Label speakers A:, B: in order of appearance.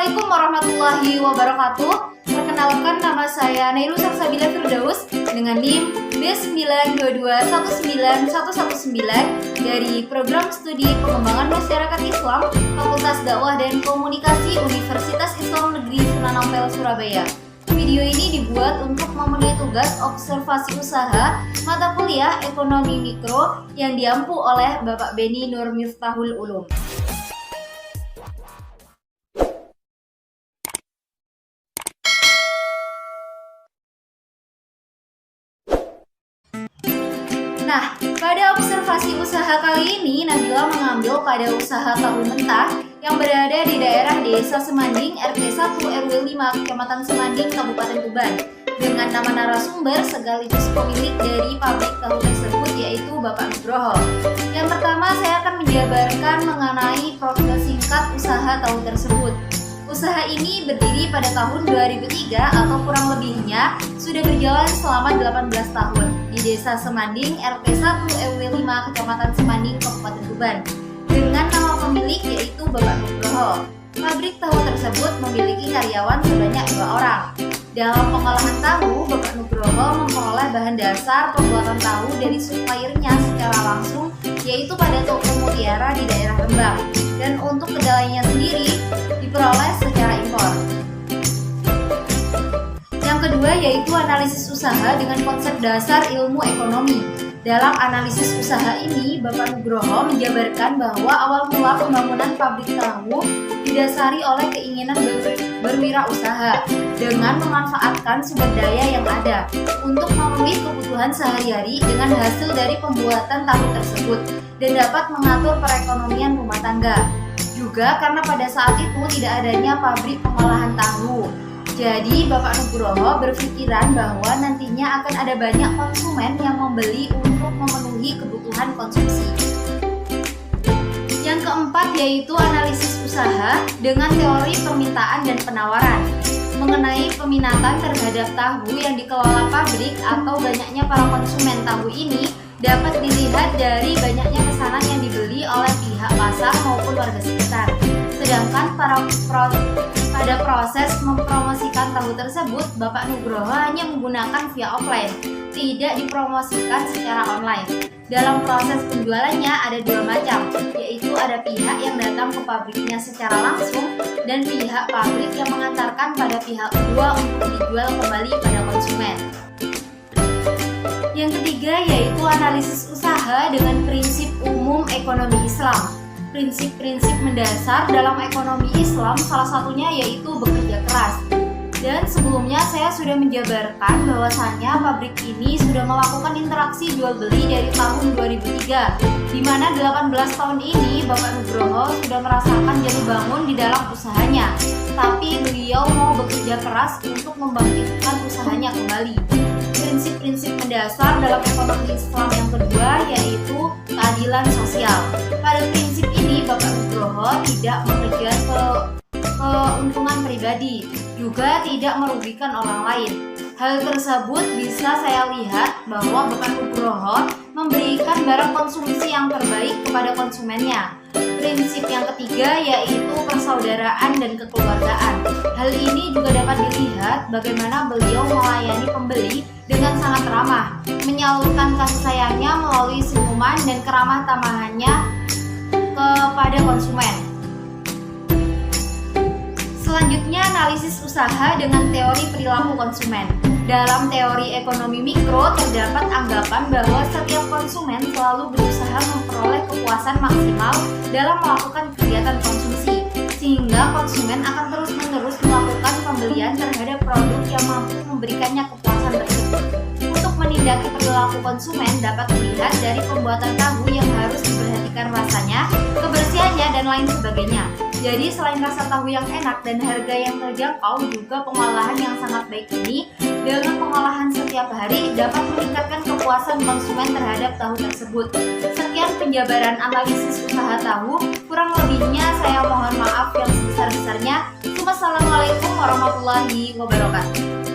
A: Assalamualaikum warahmatullahi wabarakatuh. Perkenalkan, nama saya Nailus Salsabila Firdaus dengan NIM B922191119 dari Program Studi Pengembangan Masyarakat Islam Fakultas Dakwah dan Komunikasi Universitas Islam Negeri Sunan Ampel, Surabaya. Video ini dibuat untuk memenuhi tugas observasi usaha mata kuliah Ekonomi Mikro yang diampu oleh Bapak Beni Nur Miftahul Ulum. Nah, pada observasi usaha kali ini, Nabila mengambil pada usaha tahu mentah yang berada di daerah Desa Semanding, RT 1 RW 5, Kecamatan Semanding, Kabupaten Tuban, dengan nama narasumber sekaligus pemilik dari pabrik tahu tersebut, yaitu Bapak Nugroho. Yang pertama, saya akan menjabarkan mengenai profil singkat usaha tahu tersebut. Usaha ini berdiri pada tahun 2003 atau kurang lebihnya sudah berjalan selama 18 tahun di Desa Semanding, RT 1 RW 5, Kecamatan Semanding, Kabupaten Tuban, dengan nama pemilik yaitu Bapak Nugroho. Pabrik tahu tersebut memiliki karyawan sebanyak 2 orang. Dalam pengolahan tahu, Bapak Nugroho memperoleh bahan dasar pembuatan tahu dari suppliernya secara langsung, yaitu pada toko Mutiara di daerah Rembang, dan untuk kedelainya sendiri diperoleh secara impor. Yang kedua yaitu analisis usaha dengan konsep dasar ilmu ekonomi. Dalam analisis usaha ini, Bapak Nugroho menjabarkan bahwa awal mula pembangunan pabrik tahu didasari oleh keinginan berwirausaha dengan memanfaatkan sumber daya yang ada untuk memenuhi kebutuhan sehari-hari dengan hasil dari pembuatan tahu tersebut dan dapat mengatur perekonomian rumah tangga. Juga karena pada saat itu tidak adanya pabrik pengolahan tahu. Jadi Bapak Nugroho berpikiran bahwa nantinya akan ada banyak konsumen yang membeli untuk memenuhi kebutuhan konsumsi. Yang keempat yaitu analisis usaha dengan teori permintaan dan penawaran. Mengenai peminatan terhadap tahu yang dikelola pabrik atau banyaknya para konsumen tahu ini dapat dilihat dari banyaknya pesanan yang dibeli oleh pihak pasar maupun warga sekitar. Sedangkan pada proses mempromosikan tahu tersebut, Bapak Nugroho hanya menggunakan via offline, tidak dipromosikan secara online. Dalam proses penjualannya ada 2 macam, yaitu ada pihak yang datang ke pabriknya secara langsung dan pihak pabrik yang mengantarkan pada pihak kedua untuk dijual kembali pada konsumen. Yang ketiga yaitu analisis usaha dengan prinsip umum ekonomi Islam. Prinsip-prinsip mendasar dalam ekonomi Islam salah satunya yaitu bekerja keras. Dan sebelumnya saya sudah menjabarkan bahwasannya pabrik ini sudah melakukan interaksi jual beli dari tahun 2003, di mana 18 tahun ini Bapak Nugroho sudah merasakan jatuh bangun di dalam usahanya. Tapi beliau mau bekerja keras untuk membangkitkan usahanya kembali. Prinsip-prinsip mendasar dalam ekonomi Islam yang kedua yaitu keadilan sosial. Pada prinsip ini Bapak Nugroho tidak mengejar keuntungan pribadi, juga tidak merugikan orang lain. Hal tersebut bisa saya lihat bahwa Bapak Nugroho memberikan barang konsumsi yang terbaik kepada konsumennya. Prinsip yang ketiga yaitu persaudaraan dan kekeluargaan. Hal ini juga dapat dilihat bagaimana beliau melayani pembeli dengan sangat ramah, menyalurkan kasih sayangnya melalui senyuman dan keramah tamahannya kepada konsumen. Selanjutnya, analisis usaha dengan teori perilaku konsumen. Dalam teori ekonomi mikro terdapat anggapan bahwa setiap konsumen selalu berusaha memperoleh kepuasan maksimal dalam melakukan kegiatan konsumsi, sehingga konsumen akan terus-menerus melakukan pembelian terhadap produk yang mampu memberikannya kepuasan tersebut. Untuk menindaki perilaku konsumen dapat dilihat dari pembuatan tahu yang harus diperhatikan rasanya, kebersihannya, dan lain sebagainya. Jadi selain rasa tahu yang enak dan harga yang terjangkau, juga pengolahan yang sangat baik ini dengan pengolahan setiap hari dapat meningkatkan kepuasan konsumen terhadap tahu tersebut. Sekian penjabaran analisis usaha tahu, kurang lebihnya saya mohon maaf yang sebesar-besarnya. Wassalamualaikum warahmatullahi wabarakatuh.